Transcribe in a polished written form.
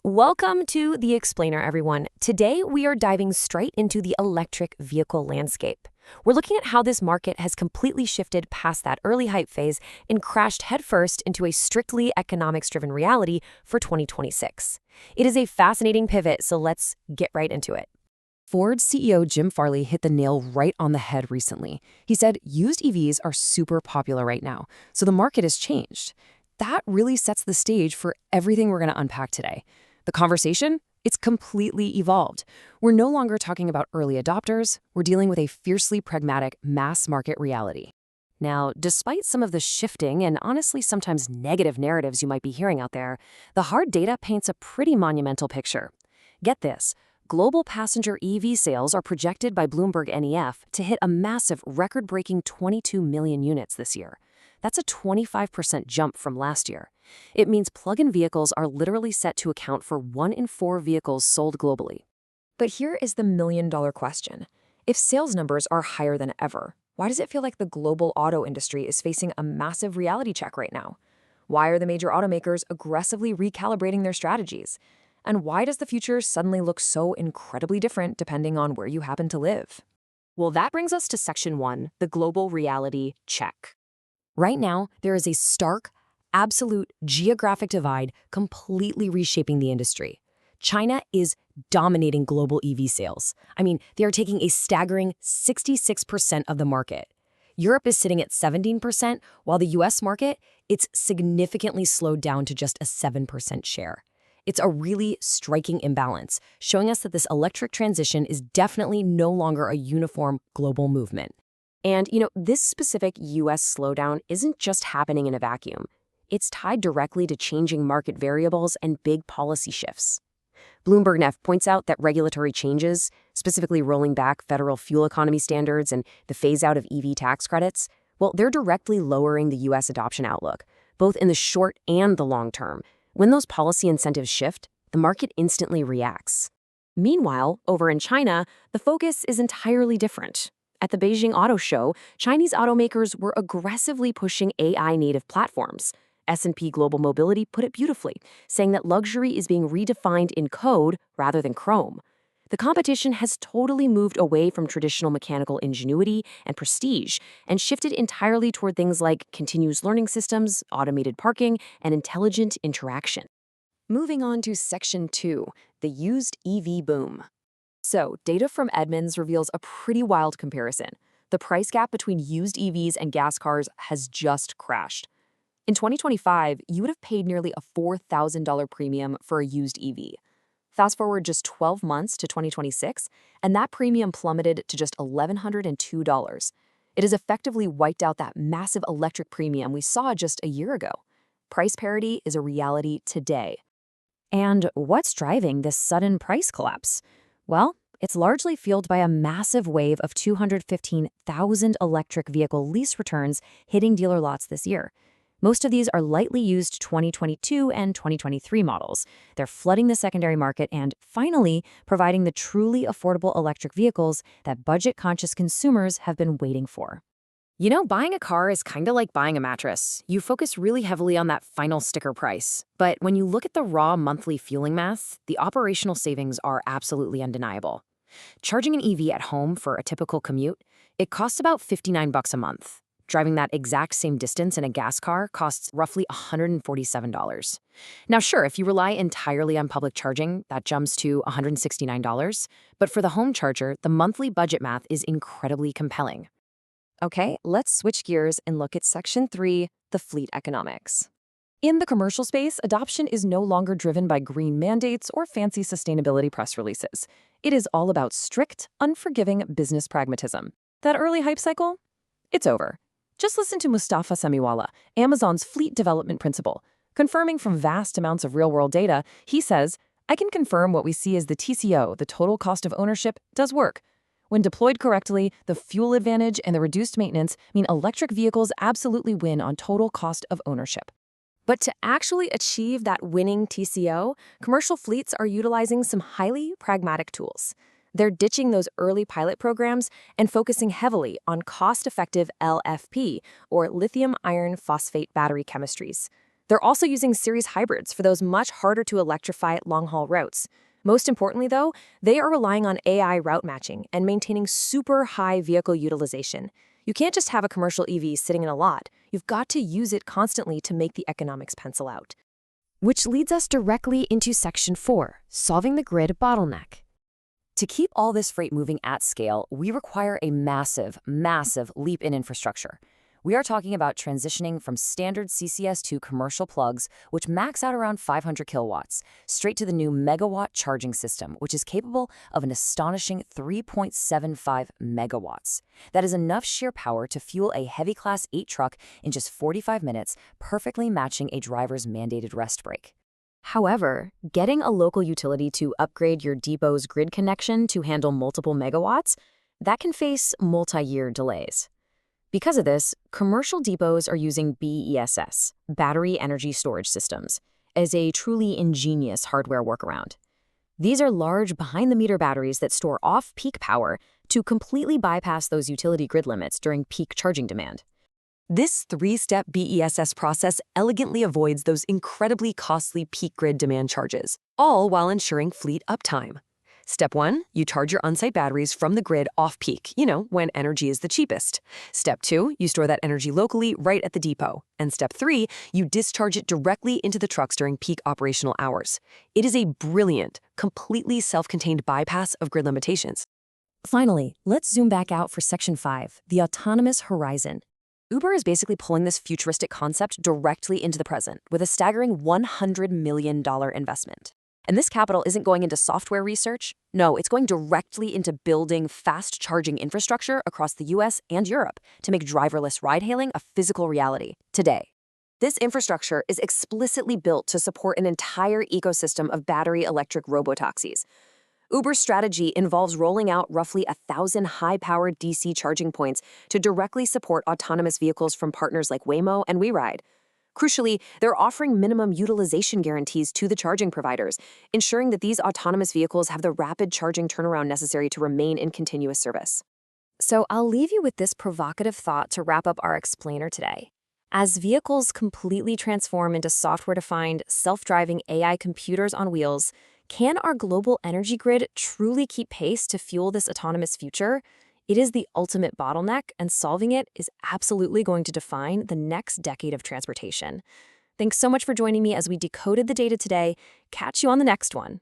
Welcome to The Explainer, everyone. Today, we are diving straight into the electric vehicle landscape. We're looking at how this market has completely shifted past that early hype phase and crashed headfirst into a strictly economics-driven reality for 2026. It is a fascinating pivot, so let's get right into it. Ford CEO Jim Farley hit the nail right on the head recently. He said used EVs are super popular right now, so the market has changed. That really sets the stage for everything we're going to unpack today. The conversation? It's completely evolved. We're no longer talking about early adopters. We're dealing with a fiercely pragmatic mass market reality. Now, despite some of the shifting and honestly sometimes negative narratives you might be hearing out there, the hard data paints a pretty monumental picture. Get this. Global passenger EV sales are projected by Bloomberg NEF to hit a massive record-breaking 22 million units this year. That's a 25% jump from last year. It means plug-in vehicles are literally set to account for 1 in 4 vehicles sold globally. But here is the million-dollar question. If sales numbers are higher than ever, why does it feel like the global auto industry is facing a massive reality check right now? Why are the major automakers aggressively recalibrating their strategies? And why does the future suddenly look so incredibly different depending on where you happen to live? Well, that brings us to Section 1, the global reality check. Right now, there is a stark, absolute geographic divide completely reshaping the industry. China is dominating global EV sales. They are taking a staggering 66% of the market. Europe is sitting at 17%, while the US market, it's significantly slowed down to just a 7% share. It's a really striking imbalance, showing us that this electric transition is definitely no longer a uniform global movement. And, this specific US slowdown isn't just happening in a vacuum. It's tied directly to changing market variables and big policy shifts. Bloomberg NEF points out that regulatory changes, specifically rolling back federal fuel economy standards and the phase-out of EV tax credits, well, they're directly lowering the US adoption outlook, both in the short and the long term. When those policy incentives shift, the market instantly reacts. Meanwhile, over in China, the focus is entirely different. At the Beijing Auto Show, Chinese automakers were aggressively pushing AI-native platforms. S&P Global Mobility put it beautifully, saying that luxury is being redefined in code rather than chrome. The competition has totally moved away from traditional mechanical ingenuity and prestige and shifted entirely toward things like continuous learning systems, automated parking, and intelligent interaction. Moving on to Section 2, the used EV boom. So, data from Edmunds reveals a pretty wild comparison. The price gap between used EVs and gas cars has just crashed. In 2025, you would have paid nearly a $4,000 premium for a used EV. Fast forward just 12 months to 2026, and that premium plummeted to just $1,102. It has effectively wiped out that massive electric premium we saw just a year ago. Price parity is a reality today. And what's driving this sudden price collapse? Well, it's largely fueled by a massive wave of 215,000 electric vehicle lease returns hitting dealer lots this year. Most of these are lightly used 2022 and 2023 models. They're flooding the secondary market and, finally, providing the truly affordable electric vehicles that budget-conscious consumers have been waiting for. Buying a car is kind of like buying a mattress. You focus really heavily on that final sticker price. But when you look at the raw monthly fueling math, the operational savings are absolutely undeniable. Charging an EV at home for a typical commute, it costs about $59 a month. Driving that exact same distance in a gas car costs roughly $147. Now, sure, if you rely entirely on public charging, that jumps to $169. But for the home charger, the monthly budget math is incredibly compelling. Okay, let's switch gears and look at Section 3, the fleet economics. In the commercial space, adoption is no longer driven by green mandates or fancy sustainability press releases. It is all about strict, unforgiving business pragmatism. That early hype cycle? It's over. Just listen to Mustafa Semiwala, Amazon's fleet development principal. Confirming from vast amounts of real-world data, he says, "I can confirm what we see as the TCO, the total cost of ownership, does work. When deployed correctly, the fuel advantage and the reduced maintenance mean electric vehicles absolutely win on total cost of ownership." But to actually achieve that winning TCO, commercial fleets are utilizing some highly pragmatic tools. They're ditching those early pilot programs and focusing heavily on cost-effective LFP, or lithium iron phosphate battery chemistries. They're also using series hybrids for those much harder to electrify long-haul routes. Most importantly, though, they are relying on AI route matching and maintaining super high vehicle utilization. You can't just have a commercial EV sitting in a lot. You've got to use it constantly to make the economics pencil out. Which leads us directly into Section 4, solving the grid bottleneck. To keep all this freight moving at scale, we require a massive, massive leap in infrastructure. We are talking about transitioning from standard CCS2 commercial plugs, which max out around 500 kilowatts, straight to the new megawatt charging system, which is capable of an astonishing 3.75 megawatts. That is enough sheer power to fuel a heavy Class 8 truck in just 45 minutes, perfectly matching a driver's mandated rest break. However, getting a local utility to upgrade your depot's grid connection to handle multiple megawatts, that can face multi-year delays. Because of this, commercial depots are using BESS, battery energy storage systems, as a truly ingenious hardware workaround. These are large behind-the-meter batteries that store off-peak power to completely bypass those utility grid limits during peak charging demand. This three-step BESS process elegantly avoids those incredibly costly peak grid demand charges, all while ensuring fleet uptime. Step 1, you charge your on-site batteries from the grid off-peak, when energy is the cheapest. Step 2, you store that energy locally right at the depot. And Step 3, you discharge it directly into the trucks during peak operational hours. It is a brilliant, completely self-contained bypass of grid limitations. Finally, let's zoom back out for Section 5, the autonomous horizon. Uber is basically pulling this futuristic concept directly into the present with a staggering $100 million investment. And this capital isn't going into software research. No, it's going directly into building fast charging infrastructure across the US and Europe to make driverless ride-hailing a physical reality today. This infrastructure is explicitly built to support an entire ecosystem of battery electric robotaxis. Uber's strategy involves rolling out roughly 1,000 high-powered DC charging points to directly support autonomous vehicles from partners like Waymo and WeRide. Crucially, they're offering minimum utilization guarantees to the charging providers, ensuring that these autonomous vehicles have the rapid charging turnaround necessary to remain in continuous service. So I'll leave you with this provocative thought to wrap up our explainer today. As vehicles completely transform into software-defined, self-driving AI computers on wheels, can our global energy grid truly keep pace to fuel this autonomous future? It is the ultimate bottleneck, and solving it is absolutely going to define the next decade of transportation. Thanks so much for joining me as we decoded the data today. Catch you on the next one.